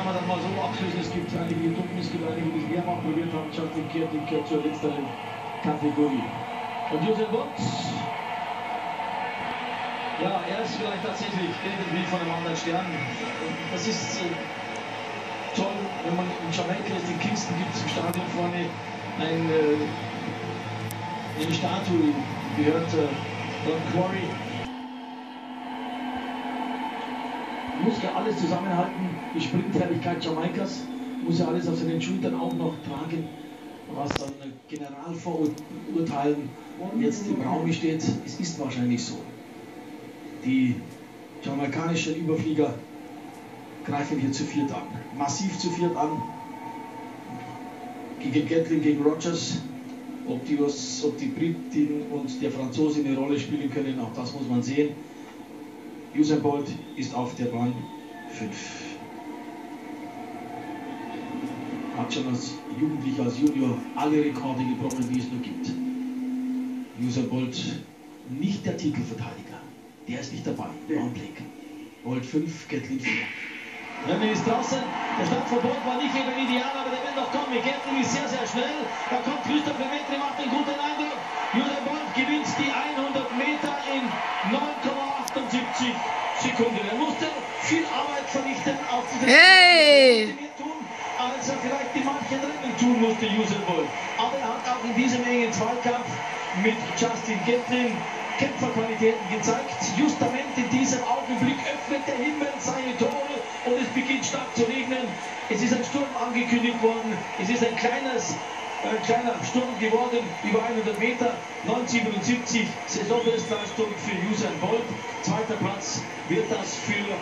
wir das mal so abschließen. Es gibt einige, die dumm, es gibt einige, die es mehrfach probiert haben. Justin Kirting gehört zur letzteren Kategorie. Und Usain Bolt, ja, er ist vielleicht tatsächlich irgendwie von einem anderen Stern. Das ist toll, wenn man in Jamaika ist, in Kingston gibt es im Stadion vorne eine Statue, gehört Don Quarry. Muss ja alles zusammenhalten, die Sprintfertigkeit Jamaikas, muss ja alles auf seinen Schultern auch noch tragen, was an Generalvorurteilen jetzt im Raum steht. Es ist wahrscheinlich so. Die jamaikanischen Überflieger greifen hier zu viert an, massiv zu viert an, gegen Gatlin, gegen Rogers. Ob die Britin und der Franzose eine Rolle spielen können, auch das muss man sehen. Usain Bolt ist auf der Bahn 5. Hat schon als Jugendlicher, als Junior alle Rekorde gebrochen, die es nur gibt. Usain Bolt nicht der Titelverteidiger. Der ist nicht dabei im Anblick. Bolt 5, Gatlin 4. Rennen ist draußen. Der Startverbot war nicht eben ideal, aber der wird noch kommen. Gatlin ist sehr, sehr schnell. Da kommt Christopher Metri, macht einen guten Eindruck. Usain Bolt gewinnt die 100 Meter in 9,78 Sekunden. Er musste viel Arbeit verrichten auf diese tun, als er vielleicht die manchen Rennen tun musste, Usain Bolt. Aber er hat auch in diesem engen Zweikampf mit Justin Gatlin Kämpferqualitäten gezeigt. Justament in diesem Augenblick öffnet der Himmel seine Tore und es beginnt stark zu regnen. Es ist ein Sturm angekündigt worden. Es ist ein kleiner Sturm geworden, über 100 Meter. 9,77 Saisonbestleistung für Usain Bolt. Zweiter Platz wird das für